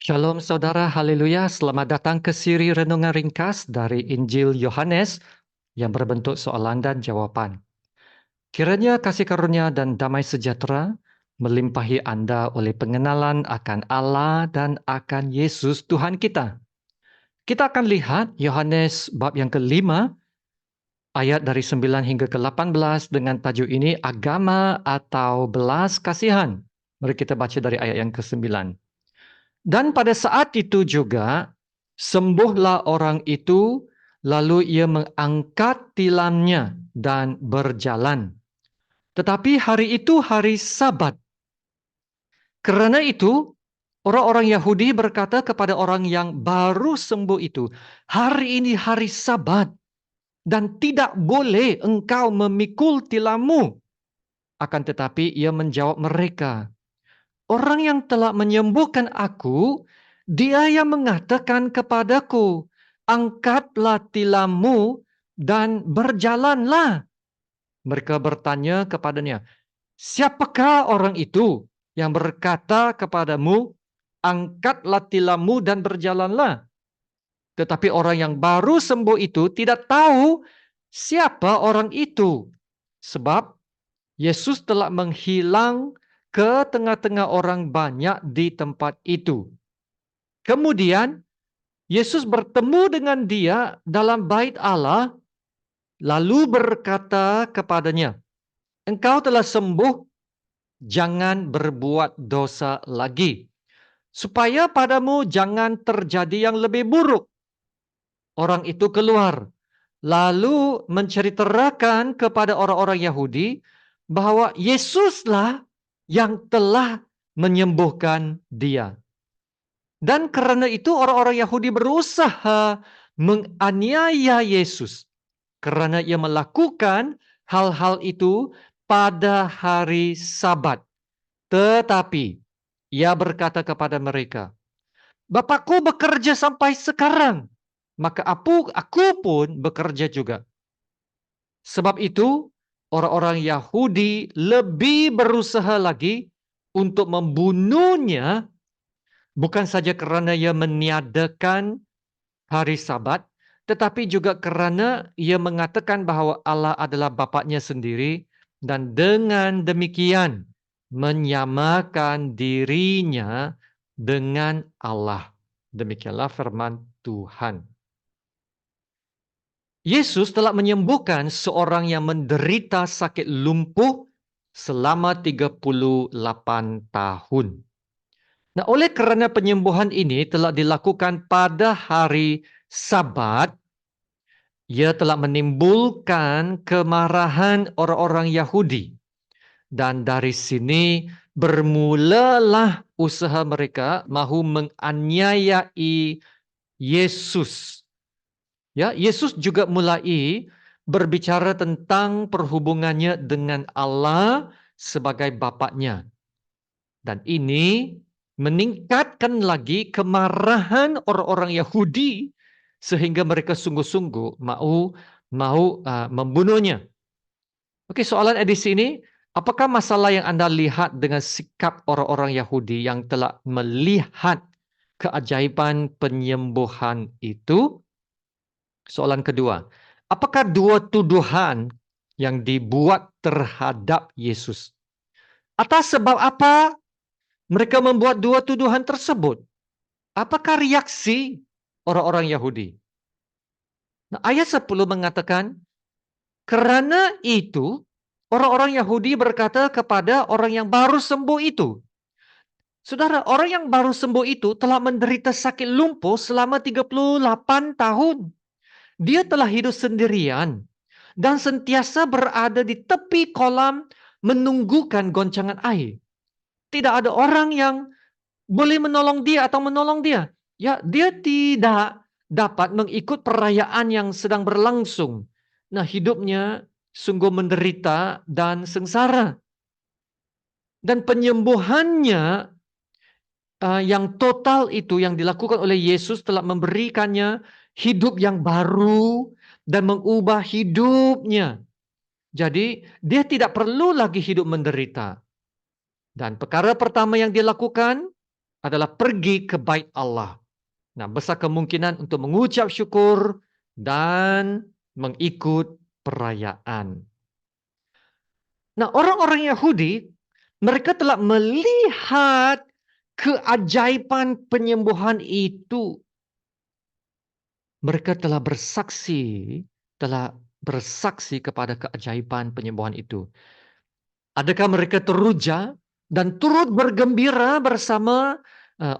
Shalom saudara, haleluya. Selamat datang ke siri renungan ringkas dari Injil Yohanes yang berbentuk soalan dan jawaban. Kiranya kasih karunia dan damai sejahtera melimpahi Anda oleh pengenalan akan Allah dan akan Yesus Tuhan kita. Kita akan lihat Yohanes bab yang kelima, ayat dari 9 hingga ke 18 dengan tajuk ini agama atau belas kasihan. Mari kita baca dari ayat yang ke-9. Dan pada saat itu juga, sembuhlah orang itu, lalu ia mengangkat tilamnya dan berjalan. Tetapi hari itu hari Sabat. Karena itu, orang-orang Yahudi berkata kepada orang yang baru sembuh itu, hari ini hari Sabat, dan tidak boleh engkau memikul tilammu. Akan tetapi ia menjawab mereka, orang yang telah menyembuhkan aku, dia yang mengatakan kepadaku, angkatlah tilammu dan berjalanlah. Mereka bertanya kepadanya, siapakah orang itu yang berkata kepadamu, angkatlah tilammu dan berjalanlah? Tetapi orang yang baru sembuh itu tidak tahu siapa orang itu. Sebab Yesus telah menghilang ke tengah-tengah orang banyak di tempat itu. Kemudian Yesus bertemu dengan dia dalam bait Allah, lalu berkata kepadanya, engkau telah sembuh, jangan berbuat dosa lagi, supaya padamu jangan terjadi yang lebih buruk. Orang itu keluar, lalu menceritakan kepada orang-orang Yahudi bahwa Yesuslah yang telah menyembuhkan dia. Dan karena itu orang-orang Yahudi berusaha menganiaya Yesus. Karena ia melakukan hal-hal itu pada hari Sabat. Tetapi ia berkata kepada mereka, Bapakku bekerja sampai sekarang, maka aku pun bekerja juga. Sebab itu, orang-orang Yahudi lebih berusaha lagi untuk membunuhnya, bukan saja karena ia meniadakan hari Sabat, tetapi juga karena ia mengatakan bahwa Allah adalah Bapaknya sendiri, dan dengan demikian menyamakan dirinya dengan Allah. Demikianlah firman Tuhan. Yesus telah menyembuhkan seorang yang menderita sakit lumpuh selama 38 tahun. Nah, oleh kerana penyembuhan ini telah dilakukan pada hari Sabat, ia telah menimbulkan kemarahan orang-orang Yahudi. Dan dari sini bermulalah usaha mereka mahu menganiayai Yesus. Ya, Yesus juga mulai berbicara tentang perhubungannya dengan Allah sebagai Bapaknya. Dan ini meningkatkan lagi kemarahan orang-orang Yahudi sehingga mereka sungguh-sungguh mau membunuhnya. Oke, soalan edisi ini, apakah masalah yang Anda lihat dengan sikap orang-orang Yahudi yang telah melihat keajaiban penyembuhan itu? Soalan kedua, apakah dua tuduhan yang dibuat terhadap Yesus? Atas sebab apa mereka membuat dua tuduhan tersebut? Apakah reaksi orang-orang Yahudi? Nah, ayat 10 mengatakan, karena itu orang-orang Yahudi berkata kepada orang yang baru sembuh itu, saudara, orang yang baru sembuh itu telah menderita sakit lumpuh selama 38 tahun. Dia telah hidup sendirian dan sentiasa berada di tepi kolam menunggukan goncangan air. Tidak ada orang yang boleh menolong dia atau menolong dia. Ya, dia tidak dapat mengikut perayaan yang sedang berlangsung. Nah, hidupnya sungguh menderita dan sengsara. Dan penyembuhannya yang total itu yang dilakukan oleh Yesus telah memberikannya hidup yang baru dan mengubah hidupnya. Jadi dia tidak perlu lagi hidup menderita. Dan perkara pertama yang dia lakukan, adalah pergi ke bait Allah. Nah, besar kemungkinan untuk mengucap syukur dan mengikut perayaan. Nah, orang-orang Yahudi, mereka telah melihat keajaiban penyembuhan itu. Mereka telah bersaksi kepada keajaiban penyembuhan itu. Adakah mereka teruja dan turut bergembira bersama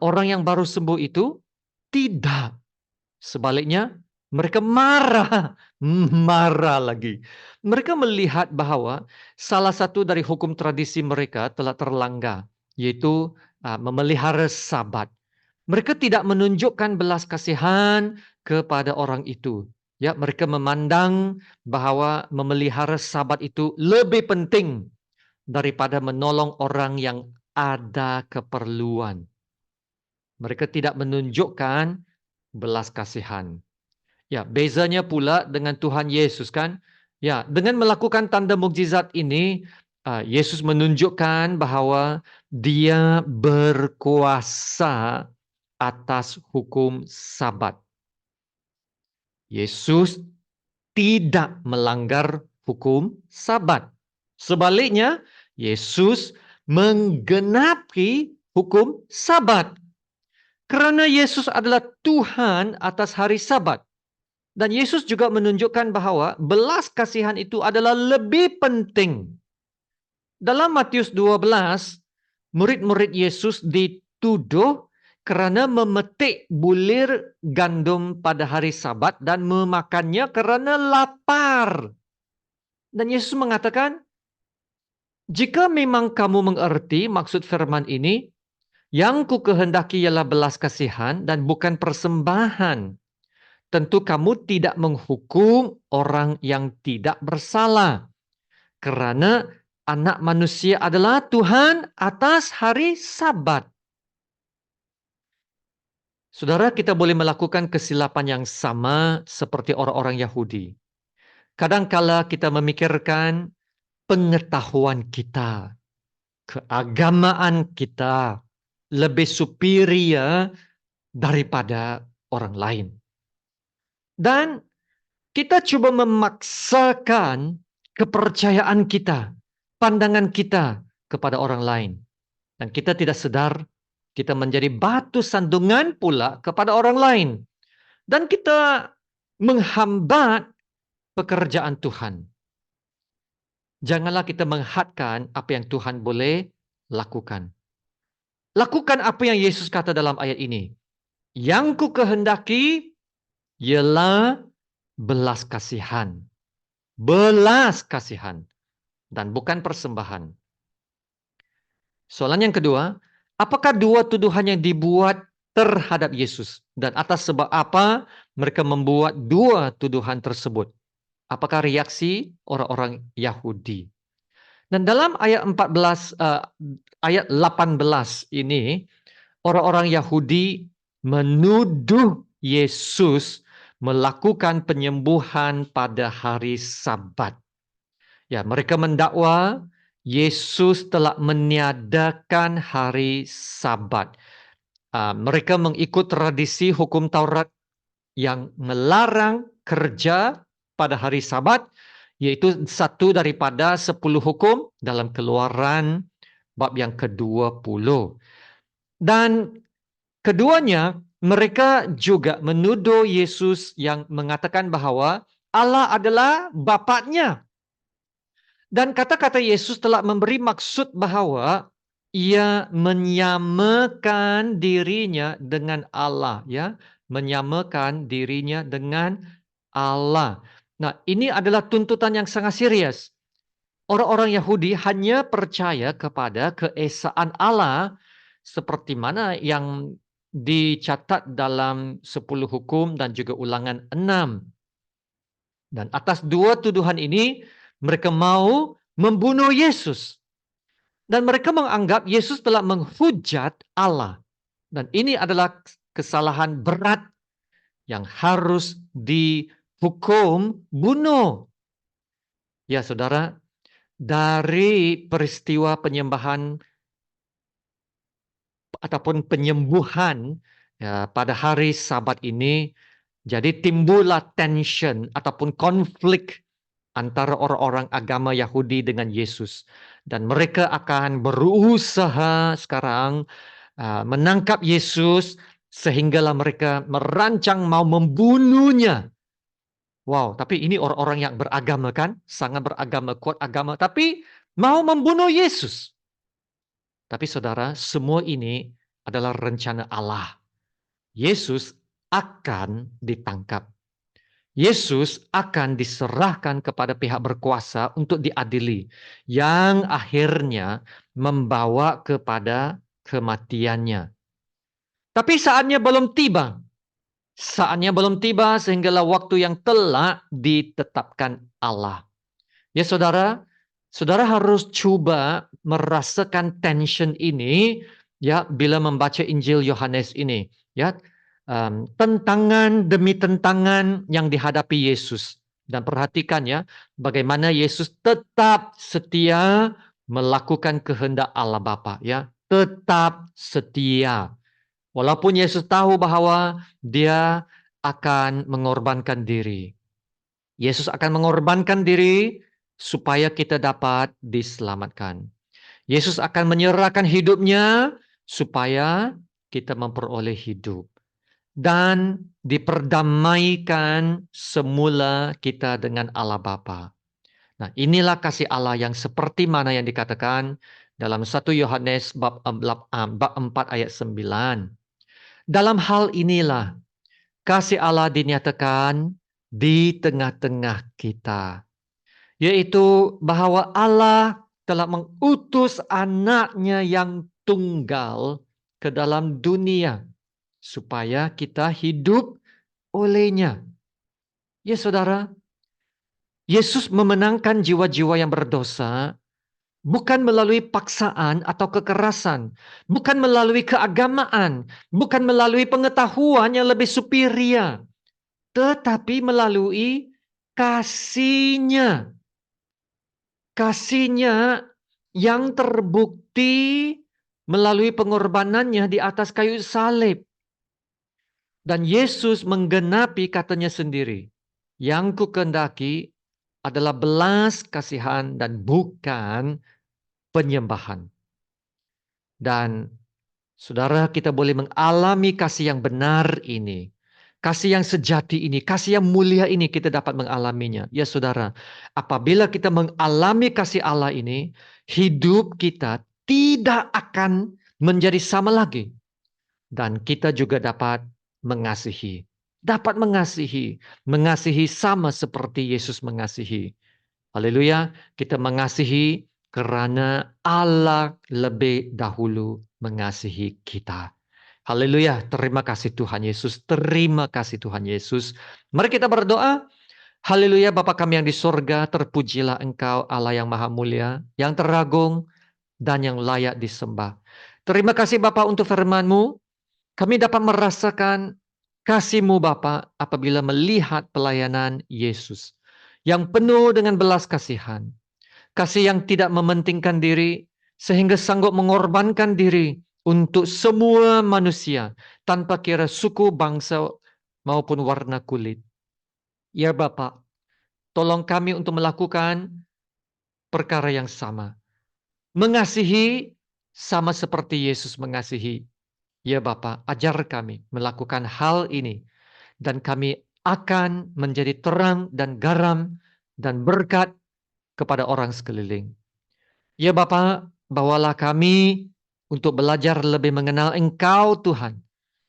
orang yang baru sembuh itu? Tidak. Sebaliknya, mereka marah. Marah lagi. Mereka melihat bahwa salah satu dari hukum tradisi mereka telah terlanggar, yaitu memelihara Sabat. Mereka tidak menunjukkan belas kasihan kepada orang itu. Ya, mereka memandang bahwa memelihara Sabat itu lebih penting daripada menolong orang yang ada keperluan. Mereka tidak menunjukkan belas kasihan. Ya, bezanya pula dengan Tuhan Yesus kan. Ya, dengan melakukan tanda mukjizat ini, Yesus menunjukkan bahwa Dia berkuasa atas hukum Sabat. Yesus tidak melanggar hukum Sabat. Sebaliknya, Yesus menggenapi hukum Sabat. Kerana Yesus adalah Tuhan atas hari Sabat. Dan Yesus juga menunjukkan bahwa belas kasihan itu adalah lebih penting. Dalam Matius 12, murid-murid Yesus dituduh kerana memetik bulir gandum pada hari Sabat dan memakannya kerana lapar. Dan Yesus mengatakan, jika memang kamu mengerti maksud firman ini, yang ku kehendaki ialah belas kasihan dan bukan persembahan. Tentu kamu tidak menghukum orang yang tidak bersalah. Kerana anak manusia adalah Tuhan atas hari Sabat. Saudara, kita boleh melakukan kesilapan yang sama seperti orang-orang Yahudi. Kadangkala kita memikirkan pengetahuan kita, keagamaan kita lebih superior daripada orang lain. Dan kita cuba memaksakan kepercayaan kita, pandangan kita kepada orang lain. Dan kita tidak sedar, kita menjadi batu sandungan pula kepada orang lain. Dan kita menghambat pekerjaan Tuhan. Janganlah kita menghadkan apa yang Tuhan boleh lakukan. Lakukan apa yang Yesus kata dalam ayat ini. Yang ku kehendaki ialah belas kasihan. Belas kasihan. Dan bukan persembahan. Soalan yang kedua, apakah dua tuduhan yang dibuat terhadap Yesus? Dan atas sebab apa mereka membuat dua tuduhan tersebut? Apakah reaksi orang-orang Yahudi? Dan dalam ayat 18 ini, orang-orang Yahudi menuduh Yesus melakukan penyembuhan pada hari Sabat. Ya, mereka mendakwa Yesus telah meniadakan hari Sabat. Mereka mengikut tradisi hukum Taurat yang melarang kerja pada hari Sabat, yaitu satu daripada 10 hukum dalam Keluaran bab yang ke-20. Dan keduanya, mereka juga menuduh Yesus yang mengatakan bahawa Allah adalah Bapaknya. Dan kata-kata Yesus telah memberi maksud bahawa ia menyamakan dirinya dengan Allah, ya, menyamakan dirinya dengan Allah. Nah, ini adalah tuntutan yang sangat serius. Orang-orang Yahudi hanya percaya kepada keesaan Allah seperti mana yang dicatat dalam 10 hukum dan juga Ulangan 6. Dan atas dua tuduhan ini, mereka mau membunuh Yesus. Dan mereka menganggap Yesus telah menghujat Allah. Dan ini adalah kesalahan berat yang harus dihukum bunuh. Ya saudara, dari peristiwa penyembahan ataupun penyembuhan ya, pada hari Sabat ini, jadi timbullah tension ataupun konflik antara orang-orang agama Yahudi dengan Yesus. Dan mereka akan berusaha sekarang menangkap Yesus sehinggalah mereka merancang mau membunuhnya. Wow, tapi ini orang-orang yang beragama kan? Sangat beragama, kuat agama. Tapi mau membunuh Yesus. Tapi saudara, semua ini adalah rencana Allah. Yesus akan ditangkap. Yesus akan diserahkan kepada pihak berkuasa untuk diadili. Yang akhirnya membawa kepada kematiannya. Tapi saatnya belum tiba. Saatnya belum tiba sehinggalah waktu yang telah ditetapkan Allah. Ya saudara, saudara harus coba merasakan tension ini ya bila membaca Injil Yohanes ini. Ya, tentangan demi tentangan yang dihadapi Yesus. Dan perhatikan ya, bagaimana Yesus tetap setia melakukan kehendak Allah Bapa. Ya, tetap setia. Walaupun Yesus tahu bahwa dia akan mengorbankan diri. Yesus akan mengorbankan diri supaya kita dapat diselamatkan. Yesus akan menyerahkan hidupnya supaya kita memperoleh hidup. Dan diperdamaikan semula kita dengan Allah Bapa. Nah, inilah kasih Allah yang seperti mana yang dikatakan dalam 1 Yohanes bab 4 ayat 9. Dalam hal inilah kasih Allah dinyatakan di tengah-tengah kita, yaitu bahwa Allah telah mengutus anaknya yang tunggal ke dalam dunia supaya kita hidup olehnya. Ya saudara, Yesus memenangkan jiwa-jiwa yang berdosa bukan melalui paksaan atau kekerasan, bukan melalui keagamaan, bukan melalui pengetahuan yang lebih superior, tetapi melalui kasih-Nya. Kasih-Nya yang terbukti melalui pengorbanannya di atas kayu salib. Dan Yesus menggenapi katanya sendiri, yang kukendaki adalah belas kasihan dan bukan penyembahan. Dan saudara, kita boleh mengalami kasih yang benar ini. Kasih yang sejati ini, kasih yang mulia ini kita dapat mengalaminya. Ya saudara, apabila kita mengalami kasih Allah ini, hidup kita tidak akan menjadi sama lagi. Dan kita juga dapat mengasihi. Dapat mengasihi. Mengasihi sama seperti Yesus mengasihi. Haleluya, kita mengasihi karena Allah lebih dahulu mengasihi kita. Haleluya, terima kasih Tuhan Yesus, terima kasih Tuhan Yesus. Mari kita berdoa. Haleluya, Bapa kami yang di sorga, terpujilah Engkau Allah yang maha mulia, yang teragung dan yang layak disembah. Terima kasih Bapa untuk firman-Mu. Kami dapat merasakan kasih-Mu Bapa apabila melihat pelayanan Yesus yang penuh dengan belas kasihan. Kasih yang tidak mementingkan diri sehingga sanggup mengorbankan diri untuk semua manusia tanpa kira suku, bangsa maupun warna kulit. Ya Bapa, tolong kami untuk melakukan perkara yang sama. Mengasihi sama seperti Yesus mengasihi. Ya Bapa, ajar kami melakukan hal ini. Dan kami akan menjadi terang dan garam dan berkat kepada orang sekeliling. Ya Bapa, bawalah kami untuk belajar lebih mengenal Engkau Tuhan.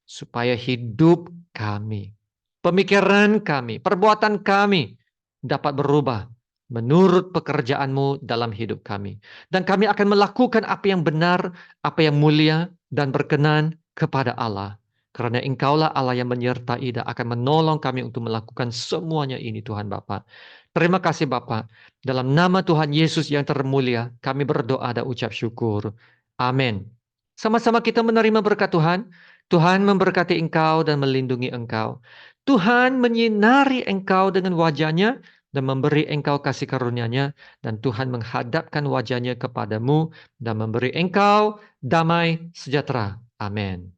Supaya hidup kami, pemikiran kami, perbuatan kami dapat berubah menurut pekerjaan-Mu dalam hidup kami. Dan kami akan melakukan apa yang benar, apa yang mulia dan berkenan kepada Allah. Karena Engkaulah Allah yang menyertai dan akan menolong kami untuk melakukan semuanya ini Tuhan Bapa. Terima kasih Bapa. Dalam nama Tuhan Yesus yang termulia, kami berdoa dan ucap syukur. Amin. Sama-sama kita menerima berkat Tuhan. Tuhan memberkati engkau dan melindungi engkau. Tuhan menyinari engkau dengan wajah-Nya dan memberi engkau kasih karunia-Nya. Dan Tuhan menghadapkan wajah-Nya kepadamu dan memberi engkau damai sejahtera. Amin.